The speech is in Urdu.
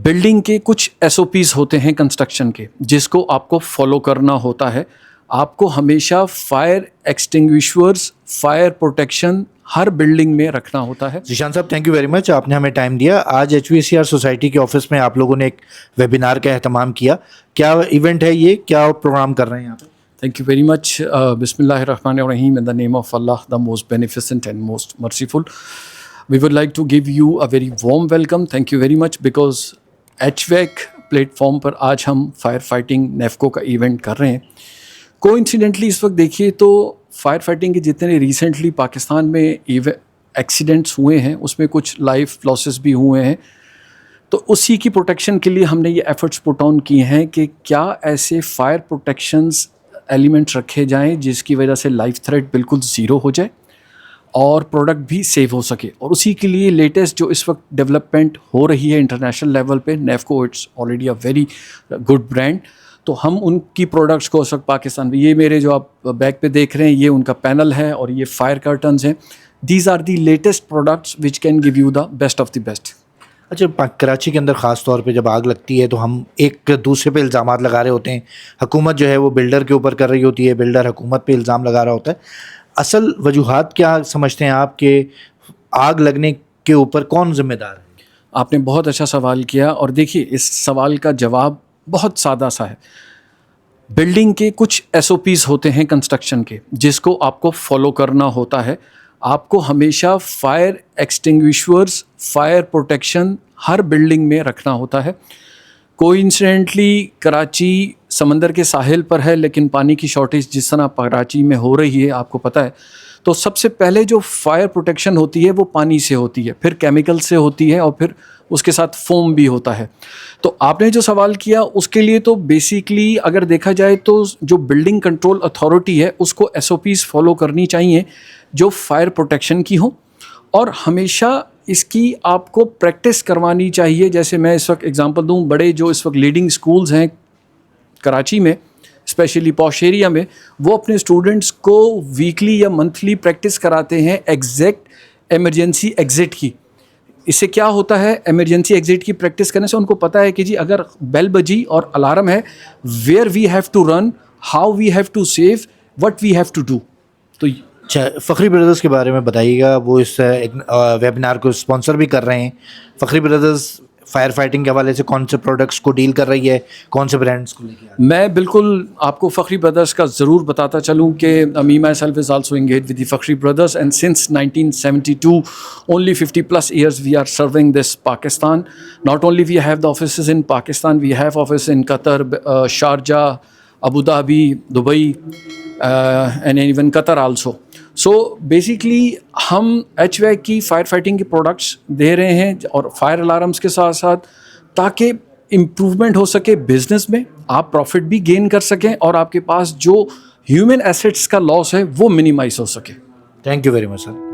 بلڈنگ کے کچھ ایس او پیز ہوتے ہیں کنسٹرکشن کے جس کو آپ کو فالو کرنا ہوتا ہے. آپ کو ہمیشہ فائر ایکسٹنگویشرز، فائر پروٹیکشن ہر بلڈنگ میں رکھنا ہوتا ہے. ذیشان صاحب تھینک یو ویری مچ، آپ نے ہمیں ٹائم دیا. آج H we C our society کے آفس میں آپ لوگوں نے ایک ویبینار کا اہتمام کیا. کیا ایونٹ ہے یہ، کیا پروگرام کر رہے ہیں آپ؟ Thank you very much. بسم اللہ الرحمن الرحیم. In the name of Allah, the most beneficent and most merciful. We would like to give you a very warm welcome. Thank you very much because HVAC platform پر آج ہم فائر فائٹنگ نیفکو کا ایونٹ کر رہے ہیں. کو انسیڈنٹلی اس وقت دیکھیے تو فائر فائٹنگ کے جتنے ریسنٹلی پاکستان میں ایکسیڈنٹس ہوئے ہیں اس میں کچھ لائف لاسز بھی ہوئے ہیں. تو اسی کی پروٹیکشن کے لیے ہم نے یہ ایفرٹس پٹ آن کیے ہیں کہ کیا ایسے فائر پروٹیکشنز ایلیمنٹس رکھے جائیں جس کی وجہ سے لائف تھریٹ بالکل زیرو ہو جائے اور پروڈکٹ بھی سیو ہو سکے. اور اسی کے لیے لیٹسٹ جو اس وقت ڈیولپمنٹ ہو رہی ہے انٹرنیشنل لیول پہ، Nefco it's already a very good brand. تو ہم ان کی پروڈکٹس کو اس وقت پاکستان میں، یہ میرے جو آپ بیک پہ دیکھ رہے ہیں یہ ان کا پینل ہے اور یہ فائر کرٹنز ہیں. These are the latest products which can give you the best of the best. اچھا، کراچی کے اندر خاص طور پہ جب آگ لگتی ہے تو ہم ایک دوسرے پہ الزامات لگا رہے ہوتے ہیں. حکومت جو ہے وہ بلڈر کے اوپر کر رہی ہوتی ہے، بلڈر حکومت پہ الزام لگا رہا ہوتا ہے. اصل وجوہات کیا سمجھتے ہیں آپ کہ آگ لگنے کے اوپر کون ذمہ دار ہے؟ آپ نے بہت اچھا سوال کیا اور دیکھیے اس سوال کا جواب بہت سادہ سا ہے. بلڈنگ کے کچھ ایس او پیز ہوتے ہیں کنسٹرکشن کے جس کو آپ کو فالو کرنا ہوتا ہے. آپ کو ہمیشہ فائر ایکسٹنگویشرز، فائر پروٹیکشن ہر بلڈنگ میں رکھنا ہوتا ہے. کوئی انسیڈنٹلی کراچی سمندر کے ساحل پر ہے لیکن پانی کی شارٹیج جس طرح کراچی میں ہو رہی ہے آپ کو پتہ ہے، تو سب سے پہلے جو فائر پروٹیکشن ہوتی ہے وہ پانی سے ہوتی ہے، پھر کیمیکل سے ہوتی ہے اور پھر اس کے ساتھ فوم بھی ہوتا ہے. تو آپ نے جو سوال کیا اس کے لیے تو بیسیکلی اگر دیکھا جائے تو جو بلڈنگ کنٹرول اتھارٹی ہے اس کو ایس او پیز فالو کرنی چاہیے جو فائر پروٹیکشن کی ہوں، اور ہمیشہ اس کی آپ کو پریکٹس کروانی چاہیے. جیسے میں اس وقت اگزامپل دوں، بڑے جو اس وقت لیڈنگ اسکولز ہیں کراچی میں اسپیشلی پوش ایریا میں، وہ اپنے اسٹوڈنٹس کو ویکلی یا منتھلی پریکٹس کراتے ہیں ایگزیکٹ ایمرجنسی ایگزٹ کی. اس سے کیا ہوتا ہے، ایمرجنسی ایگزٹ کی پریکٹس کرنے سے ان کو پتہ ہے کہ جی اگر بیل بجی اور الارم ہے، where we have to run, how we have to save, what we have to do. تو اچھا، فخری بردرز کے بارے میں بتائیے گا. وہ اس ویبینار کو اسپانسر بھی کر رہے ہیں. فخری بردرز فائر فائٹنگ کے حوالے سے کون سے پروڈکٹس کو ڈیل کر رہی ہے، کون سے برانڈس کو لے کے؟ میں بالکل آپ کو فخری بردرز کا ضرور بتاتا چلوں کہ me myself is also engage with the Fakhri brothers and sons 1972 only 50+ years we are serving this Pakistan. Not only we have the offices in Pakistan, we have office in Qatar, Sharjah, Abu Dhabi, Dubai and even Qatar also. So basically ہم ایچ ویک کی فائر فائٹنگ کے پروڈکٹس دے رہے ہیں اور فائر الارمس کے ساتھ ساتھ تاکہ امپروومنٹ ہو سکے بزنس میں، آپ پروفٹ بھی گین کر سکیں اور آپ کے پاس جو ہیومن ایسیٹس کا لاس ہے وہ منیمائز ہو سکے. Thank you very much sir.